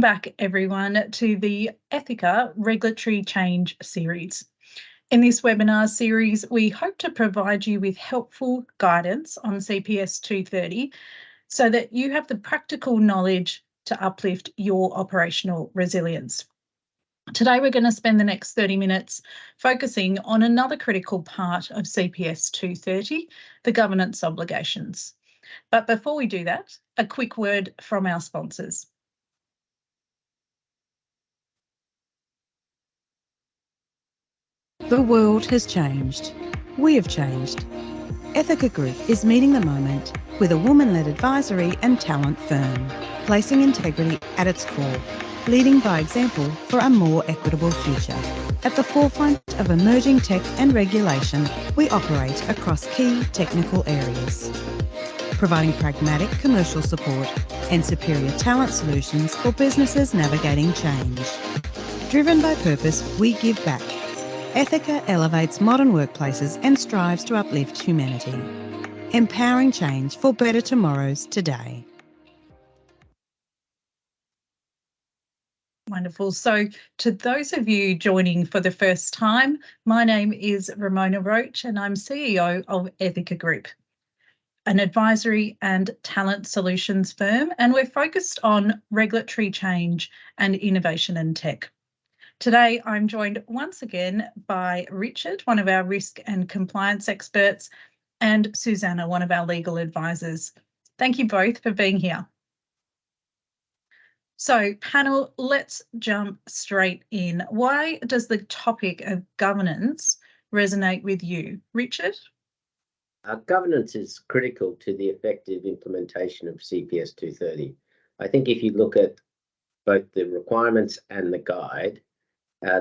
Back everyone to the Ethica Regulatory Change series. In this webinar series, we hope to provide you with helpful guidance on CPS 230 so that you have the practical knowledge to uplift your operational resilience. Today, we're going to spend the next 30 minutes focusing on another critical part of CPS 230, the governance obligations. But before we do that, a quick word from our sponsors. The world has changed. We have changed. Ethica Group is meeting the moment with a woman-led advisory and talent firm, placing integrity at its core, leading by example for a more equitable future. At the forefront of emerging tech and regulation, we operate across key technical areas, providing pragmatic commercial support and superior talent solutions for businesses navigating change. Driven by purpose, we give back. Ethica elevates modern workplaces and strives to uplift humanity, empowering change for better tomorrows today. Wonderful. So to those of you joining for the first time, my name is Ramona Roach and I'm CEO of Ethica Group, an advisory and talent solutions firm, and we're focused on regulatory change and innovation and tech. Today, I'm joined once again by Richard, one of our risk and compliance experts, and Susanna, one of our legal advisors. Thank you both for being here. So, panel, let's jump straight in. Why does the topic of governance resonate with you? Richard? Governance is critical to the effective implementation of CPS 230. I think if you look at both the requirements and the guide,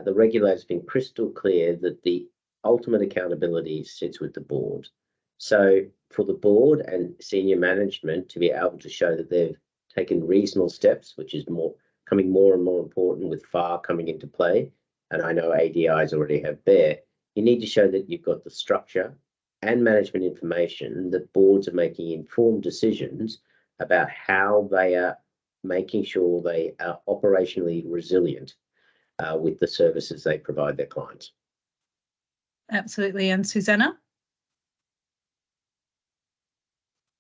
the regulator's been crystal clear that the ultimate accountability sits with the board. So for the board and senior management to be able to show that they've taken reasonable steps, which is becoming more and more important with FAR coming into play, and I know ADIs already have there, you need to show that you've got the structure and management information that boards are making informed decisions about how they are making sure they are operationally resilient with the services they provide their clients. Absolutely. And Susanna?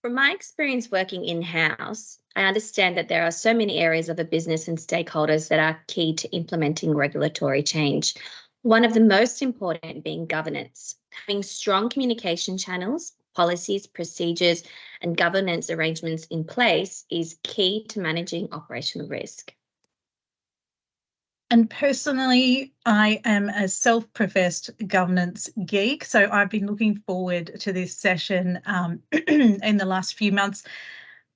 From my experience working in-house, I understand that there are so many areas of a business and stakeholders that are key to implementing regulatory change. One of the most important being governance. Having strong communication channels, policies, procedures, and governance arrangements in place is key to managing operational risk. And personally, I am a self-professed governance geek, so I've been looking forward to this session in the last few months.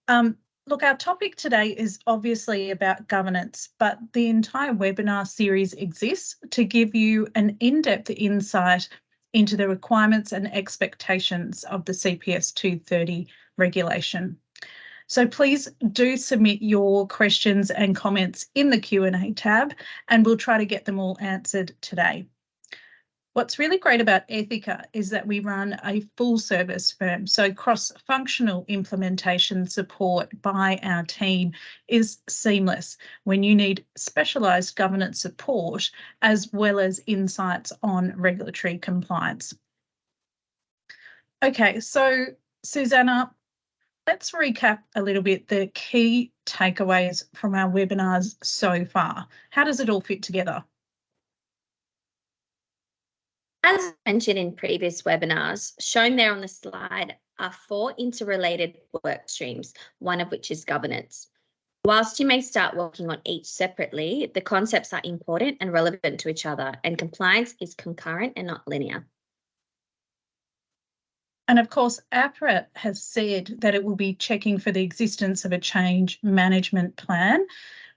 Look, our topic today is obviously about governance, but the entire webinar series exists to give you an in-depth insight into the requirements and expectations of the CPS 230 regulation. So please do submit your questions and comments in the Q&A tab, and we'll try to get them all answered today. What's really great about Ethica is that we run a full service firm, so cross-functional implementation support by our team is seamless when you need specialised governance support as well as insights on regulatory compliance. Okay, so Susanna, let's recap a little bit the key takeaways from our webinars so far. How does it all fit together? As mentioned in previous webinars, shown there on the slide are 4 interrelated work streams, one of which is governance. Whilst you may start working on each separately, the concepts are important and relevant to each other, and compliance is concurrent and not linear. And of course, APRA has said that it will be checking for the existence of a change management plan,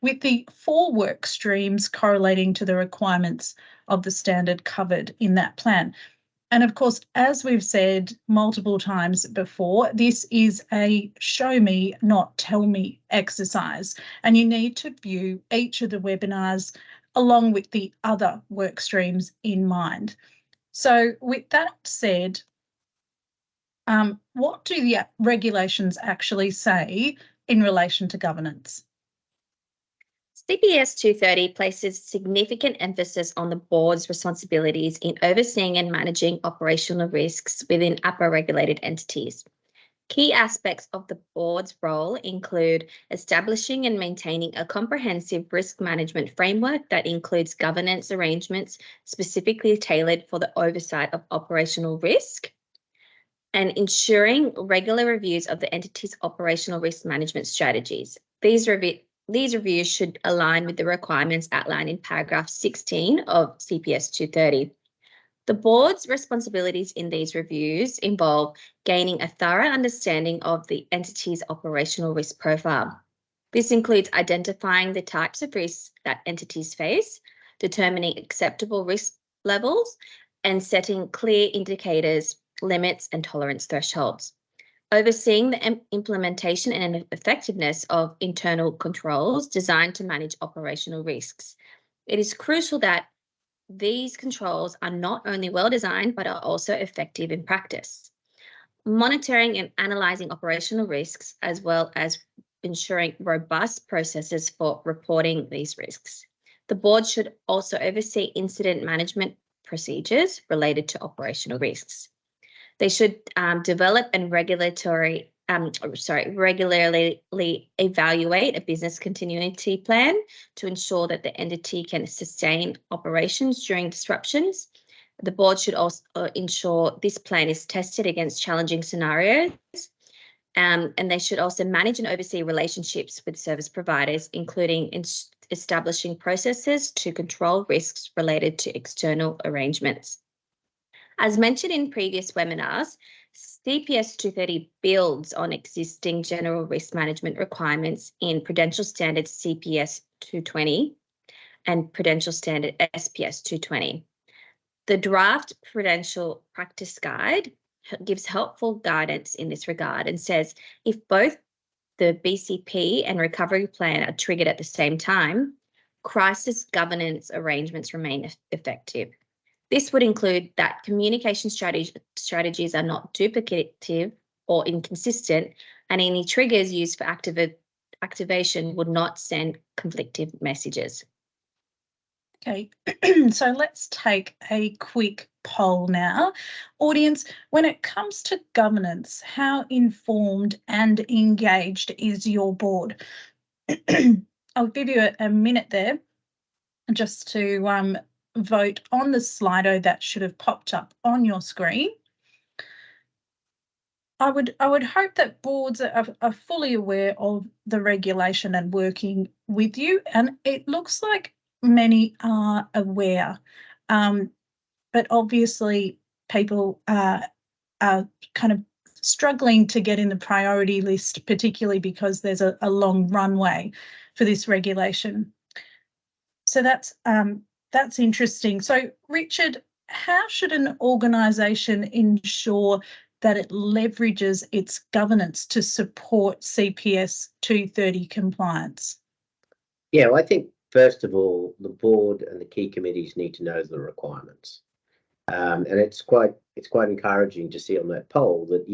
with the 4 work streams correlating to the requirements of the standard covered in that plan. And of course, as we've said multiple times before, this is a show me, not tell me exercise. And you need to view each of the webinars along with the other work streams in mind. So with that said, what do the regulations actually say in relation to governance? CPS 230 places significant emphasis on the board's responsibilities in overseeing and managing operational risks within APRA-regulated entities. Key aspects of the board's role include establishing and maintaining a comprehensive risk management framework that includes governance arrangements specifically tailored for the oversight of operational risk, and ensuring regular reviews of the entity's operational risk management strategies. These reviews should align with the requirements outlined in paragraph 16 of CPS 230. The board's responsibilities in these reviews involve gaining a thorough understanding of the entity's operational risk profile. This includes identifying the types of risks that entities face, determining acceptable risk levels, and setting clear indicators, limits, and tolerance thresholds. Overseeing the implementation and effectiveness of internal controls designed to manage operational risks. It is crucial that these controls are not only well designed, but are also effective in practice. Monitoring and analysing operational risks, as well as ensuring robust processes for reporting these risks. The board should also oversee incident management procedures related to operational risks. They should develop and regularly evaluate a business continuity plan to ensure that the entity can sustain operations during disruptions. The board should also ensure this plan is tested against challenging scenarios. And they should also manage and oversee relationships with service providers, including establishing processes to control risks related to external arrangements. As mentioned in previous webinars, CPS 230 builds on existing general risk management requirements in Prudential Standard CPS 220 and Prudential Standard SPS 220. The draft Prudential Practice Guide gives helpful guidance in this regard and says if both the BCP and recovery plan are triggered at the same time, crisis governance arrangements remain effective. This would include that communication strategies are not duplicative or inconsistent, and any triggers used for activation would not send conflicting messages. Okay, so let's take a quick poll now. Audience, when it comes to governance, how informed and engaged is your board? I'll give you a minute there just to vote on the Slido that should have popped up on your screen. I would hope that boards are fully aware of the regulation and working with you, and it looks like many are aware, but obviously people are kind of struggling to get in the priority list, particularly because there's a long runway for this regulation. So that's interesting. So Richard, how should an organisation ensure that it leverages its governance to support CPS 230 compliance? Yeah, well, I think first of all, the board and the key committees need to know the requirements, and it's quite encouraging to see on that poll that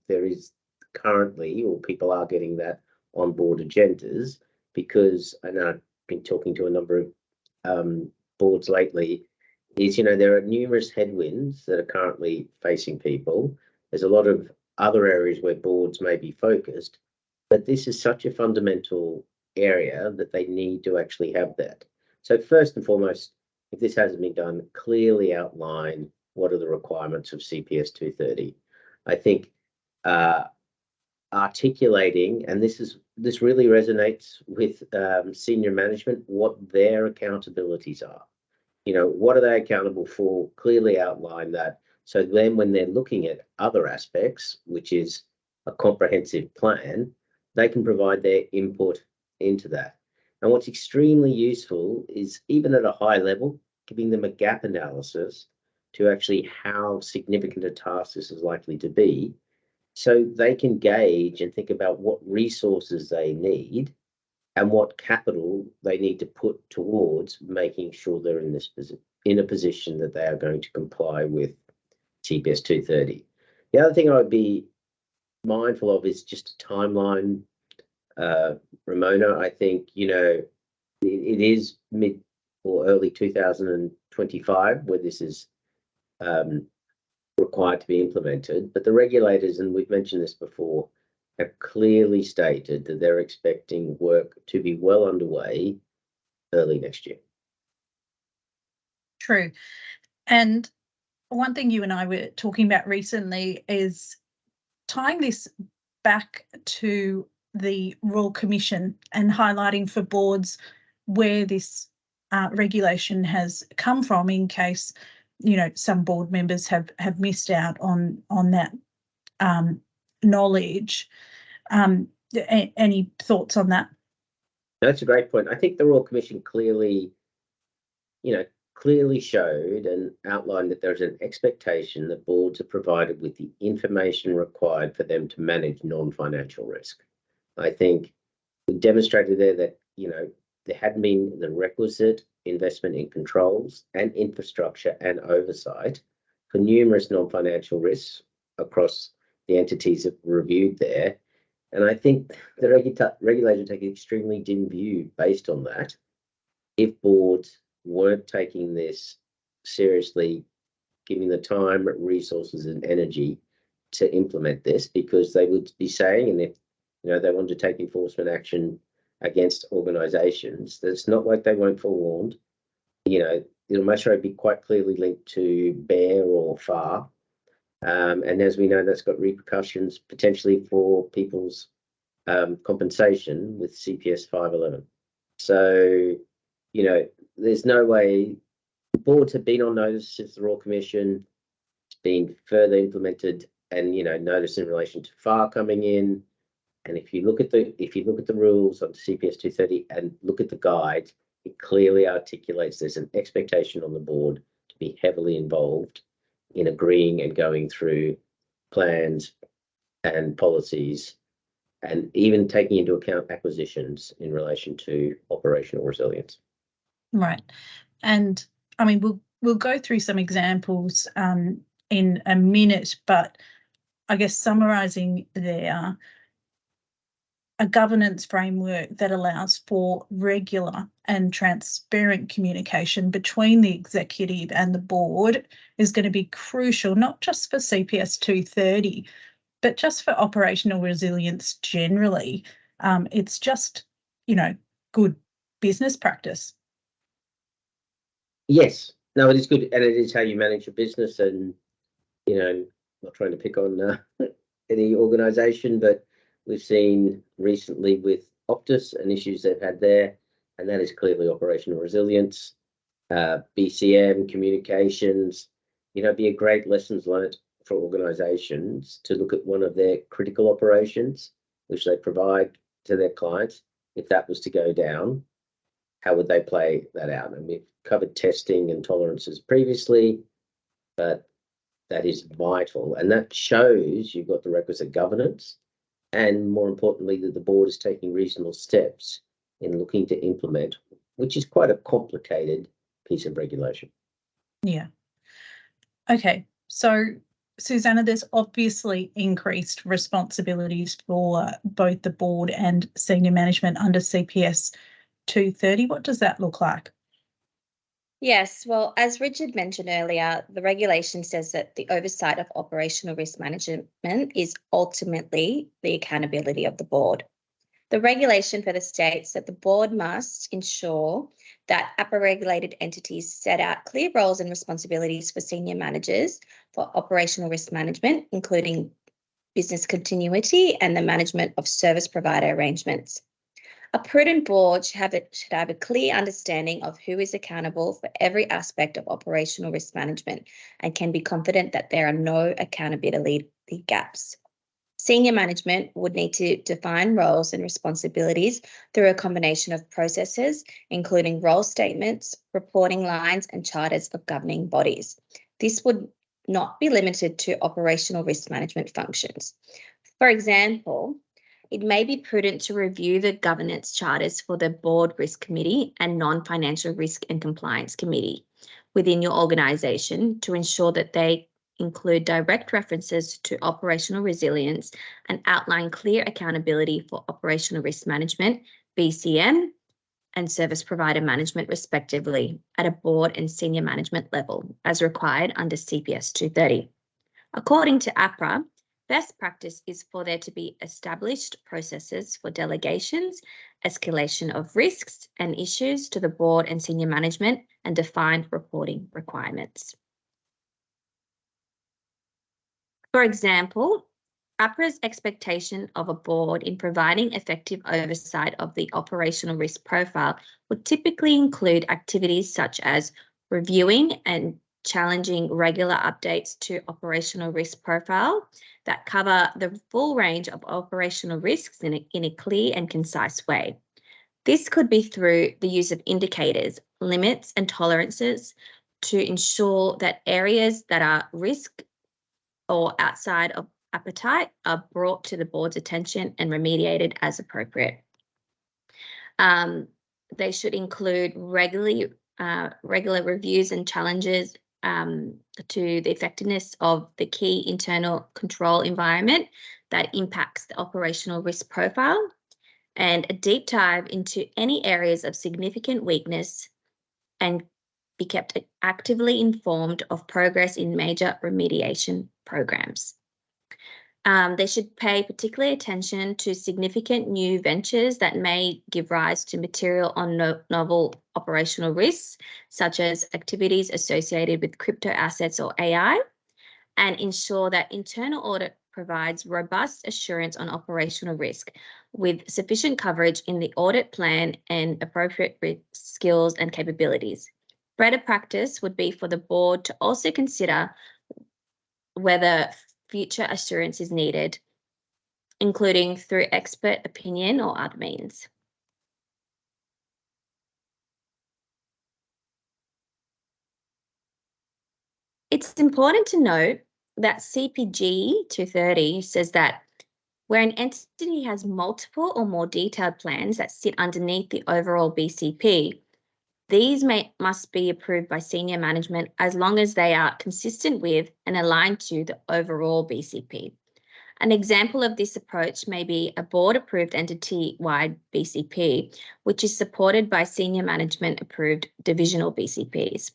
there is currently, or people are getting that on board agendas, because I know I've been talking to a number of boards lately. There are numerous headwinds that are currently facing people. There's a lot of other areas where boards may be focused, but this is such a fundamental area that they need to actually have that. So first and foremost, if this hasn't been done, clearly outline what are the requirements of CPS 230. I think articulating, and this really resonates with senior management, what their accountabilities are. What are they accountable for? Clearly outline that. So then when they're looking at other aspects, which is a comprehensive plan, they can provide their input into that. And what's extremely useful is, even at a high level, giving them a gap analysis to actually how significant a task this is likely to be, so they can gauge and think about what resources they need and what capital they need to put towards making sure they're in a position that they are going to comply with CPS 230. The other thing I would be mindful of is just a timeline. Ramona, I think, it is mid or early 2025 where this is required to be implemented. But the regulators, and we've mentioned this before, have clearly stated that they're expecting work to be well underway early next year. True. And one thing you and I were talking about recently is tying this back to the Royal Commission and highlighting for boards where this regulation has come from, in case, you know, some board members have missed out on that knowledge. Any thoughts on that? That's a great point. I think the Royal Commission clearly showed and outlined that there's an expectation that boards are provided with the information required for them to manage non-financial risk. I think we demonstrated there that, there hadn't been the requisite investment in controls and infrastructure and oversight for numerous non-financial risks across the entities that were reviewed there. And I think the regulator take an extremely dim view based on that. If boards weren't taking this seriously, giving the time, resources, and energy to implement this, because they would be saying, and if they want to take enforcement action against organisations, it's not like they weren't forewarned. It'll most likely be quite clearly linked to BEAR or FAR, and as we know, that's got repercussions potentially for people's compensation with CPS 511. So, there's no way. Boards have been on notice since the Royal Commission. It's been further implemented, and notice in relation to FAR coming in. And if you look at the rules on CPS 230 and look at the guide, it clearly articulates there's an expectation on the board to be heavily involved in agreeing and going through plans and policies, and even taking into account acquisitions in relation to operational resilience. Right. And I mean, we'll go through some examples in a minute, but I guess summarising there, a governance framework that allows for regular and transparent communication between the executive and the board is going to be crucial, not just for CPS 230, but just for operational resilience generally. It's just, good business practice. Yes, no, it is good, and it is how you manage your business. And not trying to pick on any organisation, but we've seen recently with Optus and issues they've had there, and that is clearly operational resilience. BCM communications, be a great lessons learned for organisations to look at one of their critical operations, which they provide to their clients. If that was to go down, how would they play that out? And we've covered testing and tolerances previously, but that is vital. And that shows you've got the requisite governance, and more importantly, that the board is taking reasonable steps in looking to implement, which is quite a complicated piece of regulation. Yeah. Okay. So, Susanna, there's obviously increased responsibilities for both the board and senior management under CPS 230. What does that look like? Yes, well, as Richard mentioned earlier, the regulation says that the oversight of operational risk management is ultimately the accountability of the board. The regulation further states that the board must ensure that APRA-regulated entities set out clear roles and responsibilities for senior managers for operational risk management, including business continuity and the management of service provider arrangements. A prudent board should have a clear understanding of who is accountable for every aspect of operational risk management and can be confident that there are no accountability gaps. Senior management would need to define roles and responsibilities through a combination of processes, including role statements, reporting lines, and charters of governing bodies. This would not be limited to operational risk management functions. For example, it may be prudent to review the governance charters for the Board Risk Committee and Non-Financial Risk and Compliance Committee within your organisation to ensure that they include direct references to operational resilience and outline clear accountability for operational risk management, BCM, and service provider management respectively at a board and senior management level as required under CPS 230. According to APRA, best practice is for there to be established processes for delegations, escalation of risks and issues to the board and senior management, and defined reporting requirements. For example, APRA's expectation of a board in providing effective oversight of the operational risk profile would typically include activities such as reviewing and challenging regular updates to operational risk profile that cover the full range of operational risks in a clear and concise way. This could be through the use of indicators, limits, and tolerances to ensure that areas that are risk or outside of appetite are brought to the board's attention and remediated as appropriate. They should include regular reviews and challenges to the effectiveness of the key internal control environment that impacts the operational risk profile, and a deep dive into any areas of significant weakness, and be kept actively informed of progress in major remediation programs. They should pay particular attention to significant new ventures that may give rise to material on novel operational risks, such as activities associated with crypto assets or AI, and ensure that internal audit provides robust assurance on operational risk with sufficient coverage in the audit plan and appropriate risk skills and capabilities. Better practice would be for the board to also consider whether future assurance is needed, including through expert opinion or other means. It's important to note that CPG 230 says that where an entity has multiple or more detailed plans that sit underneath the overall BCP, these must be approved by senior management as long as they are consistent with and aligned to the overall BCP. An example of this approach may be a board-approved entity-wide BCP, which is supported by senior management-approved divisional BCPs.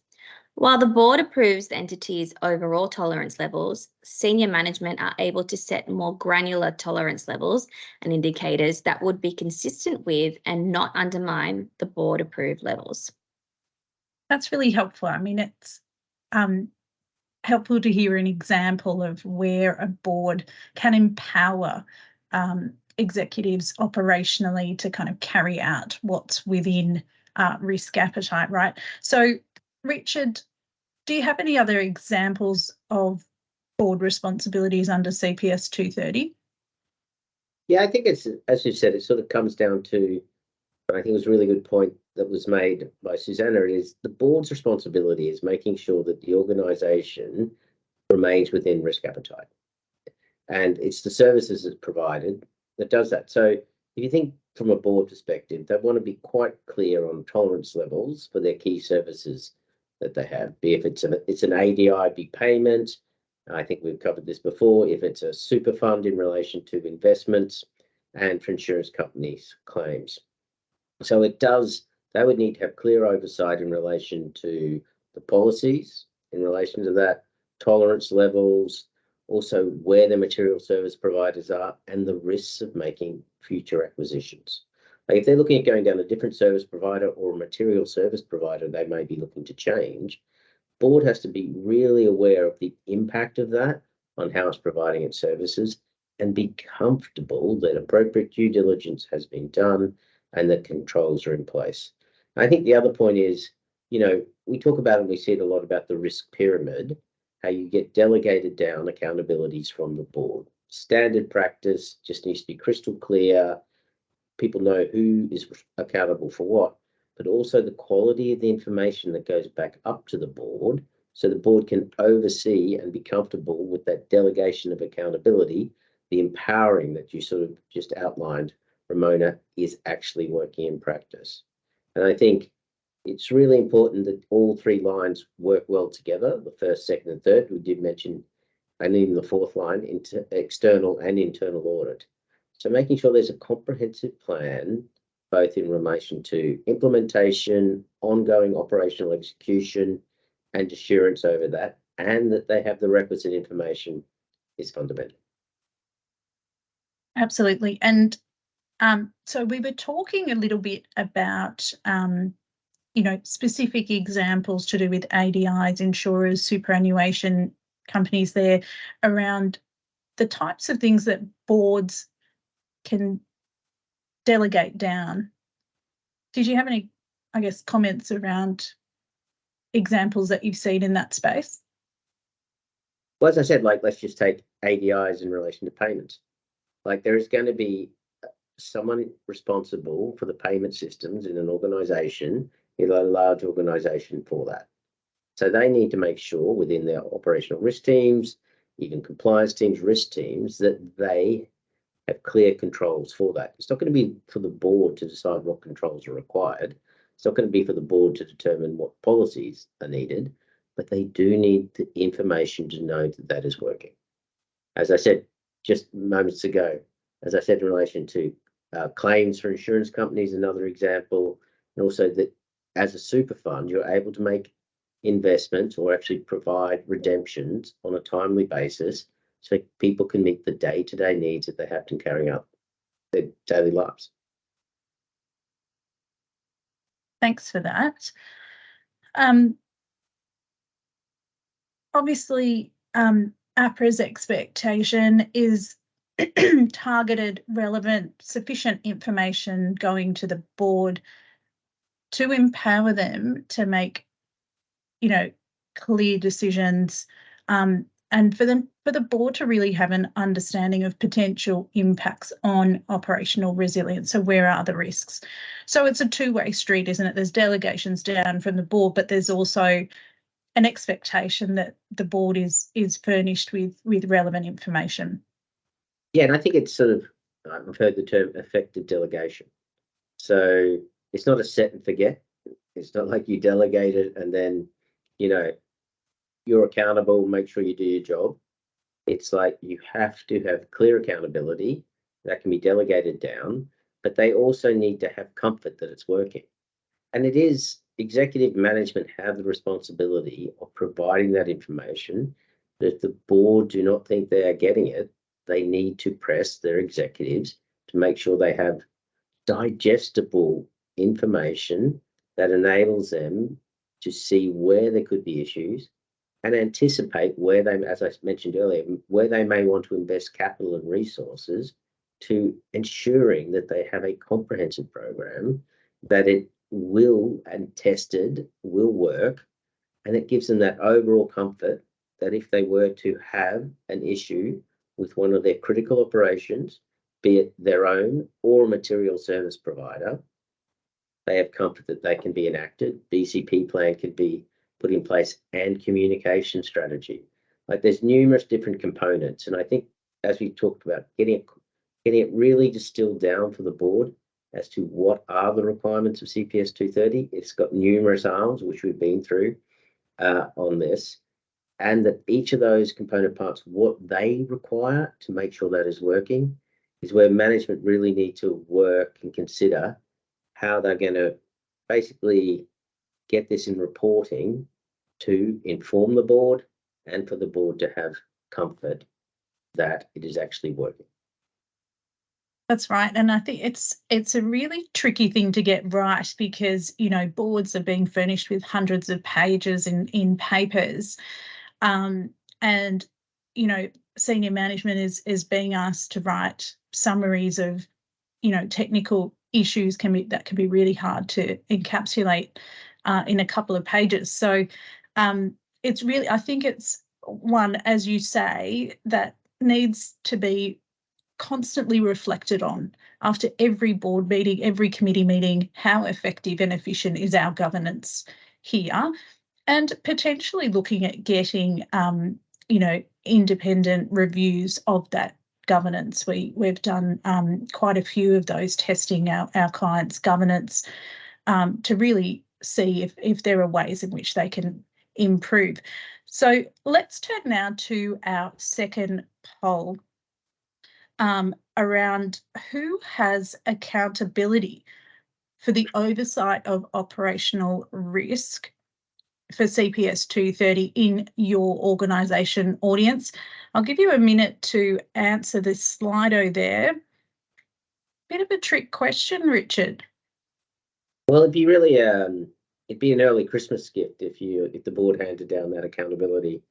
While the board approves the entity's overall tolerance levels, senior management are able to set more granular tolerance levels and indicators that would be consistent with and not undermine the board-approved levels. That's really helpful. I mean, it's helpful to hear an example of where a board can empower executives operationally to kind of carry out what's within risk appetite, right? So, Richard, do you have any other examples of board responsibilities under CPS 230? Yeah, I think it's, as you said, it sort of comes down to, I think it was a really good point that was made by Susanna, is the board's responsibility is making sure that the organisation remains within risk appetite. And it's the services that's provided that does that. So if you think from a board perspective, they want to be quite clear on tolerance levels for their key services that they have, be if it's an ADI big payment. I think we've covered this before. If it's a super fund in relation to investments, and for insurance companies' claims. So they would need to have clear oversight in relation to the policies, in relation to that, tolerance levels, also where the material service providers are, and the risks of making future acquisitions. Like if they're looking at going down a different service provider or a material service provider they may be looking to change, board has to be really aware of the impact of that on how it's providing its services and be comfortable that appropriate due diligence has been done and that controls are in place. I think the other point is, we talk about and we see it a lot about the risk pyramid, how you get delegated down accountabilities from the board. Standard practice just needs to be crystal clear. People know who is accountable for what, but also the quality of the information that goes back up to the board so the board can oversee and be comfortable with that delegation of accountability, the empowering that you sort of just outlined, Ramona, is actually working in practice. And I think it's really important that all three lines work well together, the first, second, and third. We did mention, and even the fourth line, into external and internal audit. So making sure there's a comprehensive plan, both in relation to implementation, ongoing operational execution, and assurance over that, and that they have the requisite information is fundamental. Absolutely. And so we were talking a little bit about, specific examples to do with ADIs, insurers, superannuation companies there, around the types of things that boards can delegate down. Did you have any, comments around examples that you've seen in that space? Well, as I said, let's just take ADIs in relation to payments. There is going to be someone responsible for the payment systems in an organisation, in a large organisation, for that. So they need to make sure within their operational risk teams, even compliance teams, risk teams, that they have clear controls for that. It's not going to be for the board to decide what controls are required. It's not going to be for the board to determine what policies are needed, but they do need the information to know that that is working. As I said just moments ago, as I said in relation to claims for insurance companies, another example, and also that as a super fund, you're able to make investments or actually provide redemptions on a timely basis so people can meet the day-to-day needs that they have to carry out their daily lives. Thanks for that. Obviously, APRA's expectation is targeted, relevant, sufficient information going to the board to empower them to make, clear decisions, and for the board to really have an understanding of potential impacts on operational resilience. So where are the risks? So it's a two-way street, isn't it? There's delegations down from the board, but there's also an expectation that the board is furnished with relevant information. Yeah, and I think it's sort of, I've heard the term effective delegation. So it's not a set and forget. It's not like you delegate it and then, you're accountable, make sure you do your job. It's like you have to have clear accountability that can be delegated down, but they also need to have comfort that it's working. And it is executive management have the responsibility of providing that information. That if the board do not think they are getting it, they need to press their executives to make sure they have digestible information that enables them to see where there could be issues and anticipate where they, as I mentioned earlier, where they may want to invest capital and resources to ensuring that they have a comprehensive program, that it will and tested will work, and it gives them that overall comfort that if they were to have an issue with one of their critical operations, be it their own or a material service provider, they have comfort that they can be enacted. BCP plan can be put in place, and communication strategy. There's numerous different components, and I think as we talked about, getting it really distilled down for the board as to what are the requirements of CPS 230. It's got numerous arms, which we've been through on this, and that each of those component parts, what they require to make sure that is working, is where management really need to work and consider how they're going to basically get this in reporting to inform the board and for the board to have comfort that it is actually working. That's right. And I think it's a really tricky thing to get right because, boards are being furnished with hundreds of pages in papers. And, senior management is being asked to write summaries of, technical issues that can be really hard to encapsulate in a couple of pages. So it's really, I think it's one, as you say, that needs to be constantly reflected on after every board meeting, every committee meeting. How effective and efficient is our governance here? And potentially looking at getting, independent reviews of that governance. We've done quite a few of those, testing our clients' governance to really see if there are ways in which they can improve. So let's turn now to our second poll around who has accountability for the oversight of operational risk for CPS 230 in your organisation audience? I'll give you a minute to answer this Slido there. Bit of a trick question, Richard. Well, it'd be really it'd be an early Christmas gift if the board handed down that accountability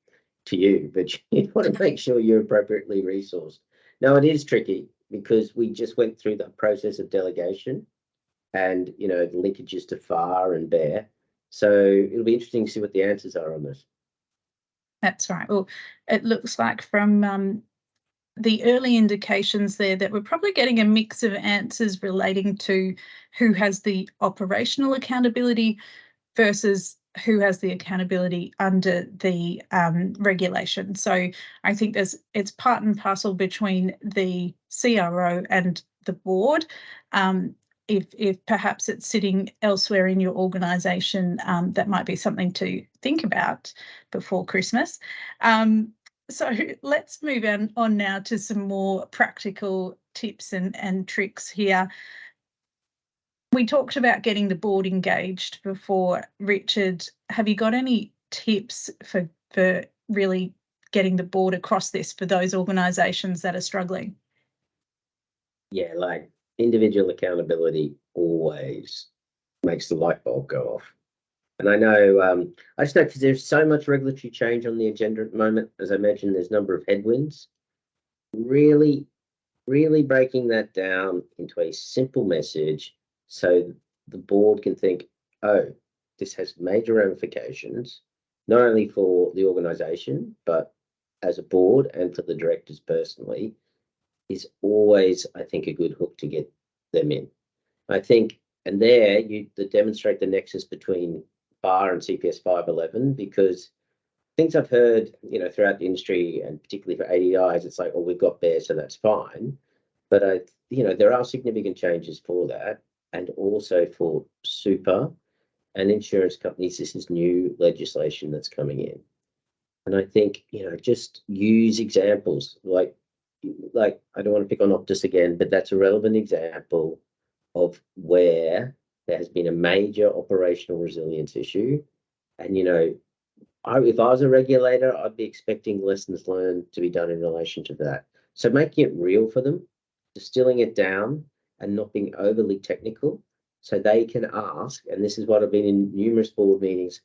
to you, but you want to make sure you're appropriately resourced. No, it is tricky because we just went through the process of delegation and, you know, the linkages to FAR and BEAR. So it'll be interesting to see what the answers are on this. That's right. Well, it looks like from the early indications there that we're probably getting a mix of answers relating to who has the operational accountability versus who has the accountability under the regulation. So I think it's part and parcel between the CRO and the board. If perhaps it's sitting elsewhere in your organisation, that might be something to think about before Christmas. So let's move on now to some more practical tips and tricks here. We talked about getting the board engaged before, Richard. Have you got any tips for really getting the board across this for those organisations that are struggling? Yeah, like individual accountability always makes the light bulb go off. And I know, I just know because there's so much regulatory change on the agenda at the moment. As I mentioned, there's a number of headwinds. Really, really breaking that down into a simple message so the board can think, oh, this has major ramifications, not only for the organisation, but as a board and for the directors personally, is always, I think, a good hook to get them in. I think, and there you demonstrate the nexus between BAR and CPS 511, because things I've heard, you know, throughout the industry and particularly for ADIs, it's like, oh, we've got BEAR, so that's fine. But you know, there are significant changes for that, and also for super and insurance companies. This is new legislation that's coming in, and I think, you know, just use examples like I don't want to pick on Optus again, but that's a relevant example of where there has been a major operational resilience issue. And, you know, if I was a regulator, I'd be expecting lessons learned to be done in relation to that. So making it real for them, distilling it down and not being overly technical so they can ask, and this is what I've been in numerous board meetings,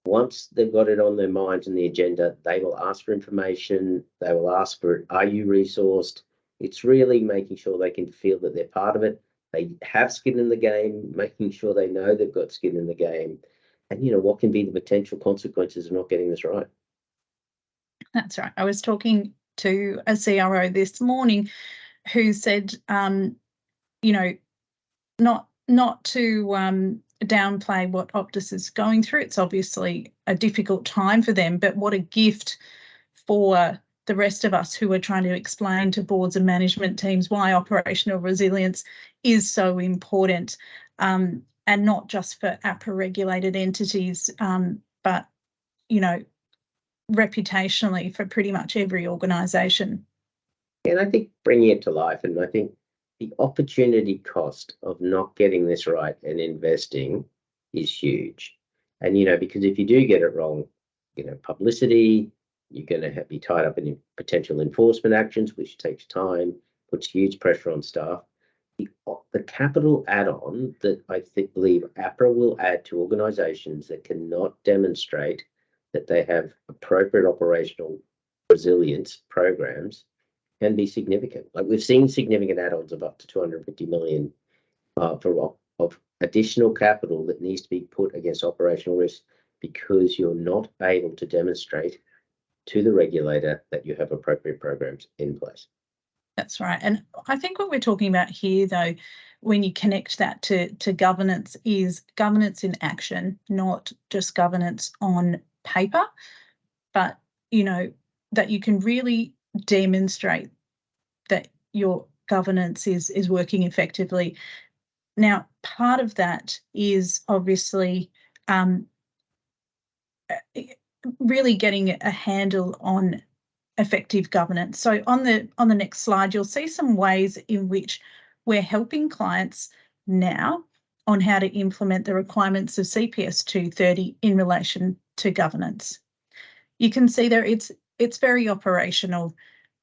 once they've got it on their minds and the agenda, they will ask for information, they will ask for, are you resourced? It's really making sure they can feel that they're part of it. They have skin in the game, making sure they know they've got skin in the game. And, you know, what can be the potential consequences of not getting this right? That's right. I was talking to a CRO this morning who said, you know, not to downplay what Optus is going through. It's obviously a difficult time for them, but what a gift for the rest of us who are trying to explain to boards and management teams why operational resilience is so important, and not just for APRA-regulated entities, but, you know, reputationally for pretty much every organisation. And I think bringing it to life, and I think the opportunity cost of not getting this right and investing is huge. And, you know, because if you do get it wrong, you know, publicity, you're going to be tied up in potential enforcement actions, which takes time, puts huge pressure on staff. The capital add-on that I believe APRA will add to organisations that cannot demonstrate that they have appropriate operational resilience programs can be significant. Like we've seen significant add-ons of up to 250 million of additional capital that needs to be put against operational risk because you're not able to demonstrate to the regulator that you have appropriate programs in place. That's right. And I think what we're talking about here, though, when you connect that to governance, is governance in action, not just governance on paper, but, you know, that you can really demonstrate that your governance is working effectively. Now, part of that is obviously really getting a handle on effective governance. So on the next slide, you'll see some ways in which we're helping clients now on how to implement the requirements of CPS 230 in relation to governance. You can see there it's very operational.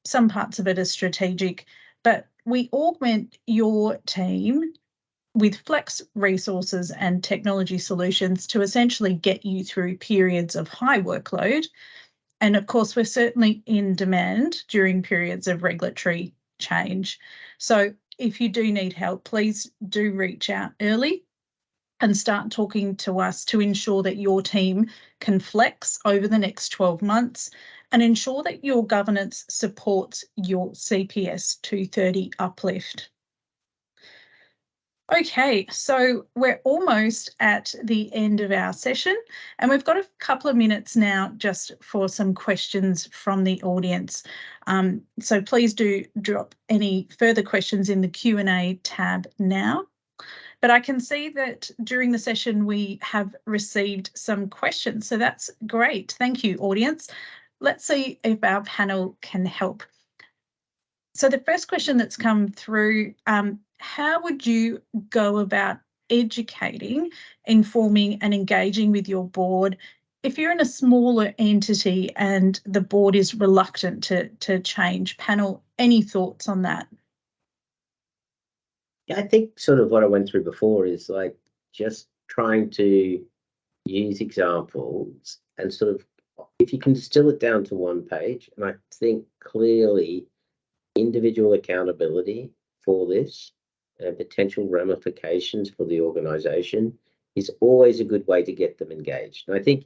Some parts of it are strategic, but we augment your team with flex resources and technology solutions to essentially get you through periods of high workload. And of course, we're certainly in demand during periods of regulatory change. So if you do need help, please do reach out early and start talking to us to ensure that your team can flex over the next 12 months and ensure that your governance supports your CPS 230 uplift. Okay, so we're almost at the end of our session, and we've got a couple of minutes now just for some questions from the audience. So please do drop any further questions in the Q&A tab now. But I can see that during the session we have received some questions, so that's great. Thank you, audience. Let's see if our panel can help. So the first question that's come through, how would you go about educating, informing and engaging with your board if you're in a smaller entity and the board is reluctant to change? Panel, any thoughts on that? Yeah, I think sort of what I went through before is like just trying to use examples and sort of, if you can distill it down to one page, and I think clearly individual accountability for this and potential ramifications for the organisation is always a good way to get them engaged. And I think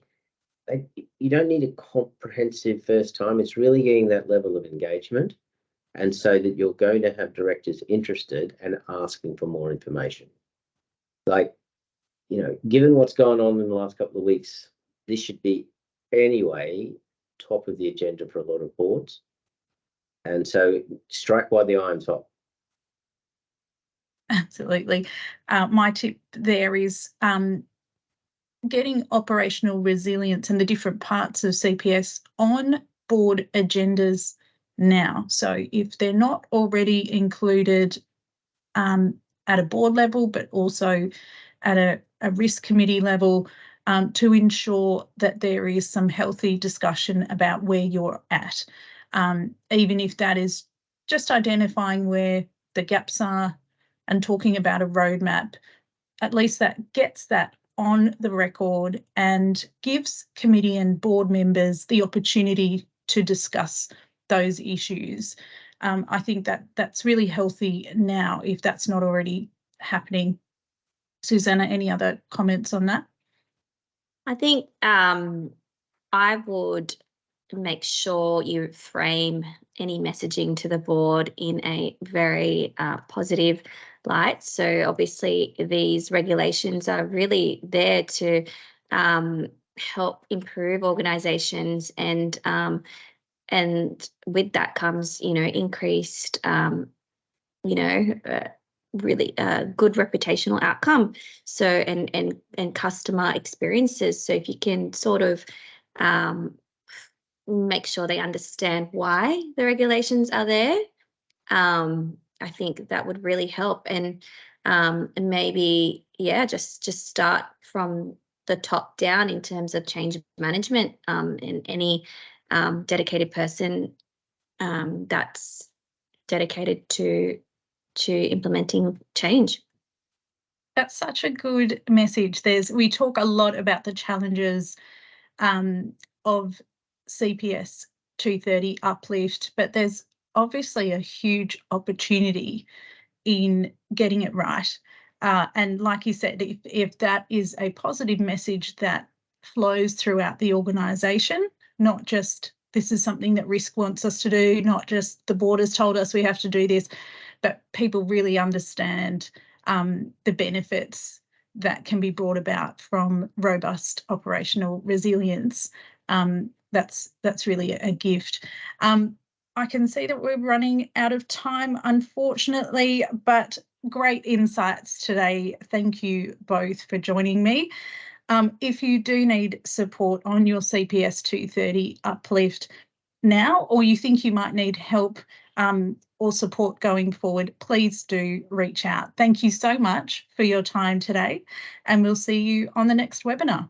you don't need a comprehensive first time. It's really getting that level of engagement, and so that you're going to have directors interested and asking for more information. Like, you know, given what's gone on in the last couple of weeks, this should be anyway top of the agenda for a lot of boards. And so strike while the iron's hot. Absolutely. My tip there is getting operational resilience and the different parts of CPS on board agendas now. So if they're not already included at a board level, but also at a risk committee level, to ensure that there is some healthy discussion about where you're at. Even if that is just identifying where the gaps are and talking about a roadmap, at least that gets that on the record and gives committee and board members the opportunity to discuss those issues. I think that that's really healthy now if that's not already happening. Susanna, any other comments on that? I think I would make sure you frame any messaging to the board in a very positive light. So obviously these regulations are really there to help improve organisations, and with that comes, you know, increased, really good reputational outcome. So and customer experiences. So if you can sort of make sure they understand why the regulations are there, I think that would really help. And maybe, yeah, just start from the top down in terms of change management, and any dedicated person that's dedicated to implementing change. That's such a good message. We talk a lot about the challenges of CPS 230 uplift, but there's obviously a huge opportunity in getting it right. And like you said, if that is a positive message that flows throughout the organisation, not just this is something that risk wants us to do, not just the board has told us we have to do this, but people really understand the benefits that can be brought about from robust operational resilience. That's really a gift. I can see that we're running out of time, unfortunately, but great insights today. Thank you both for joining me. If you do need support on your CPS 230 uplift now, or you think you might need help or support going forward, please do reach out. Thank you so much for your time today, and we'll see you on the next webinar.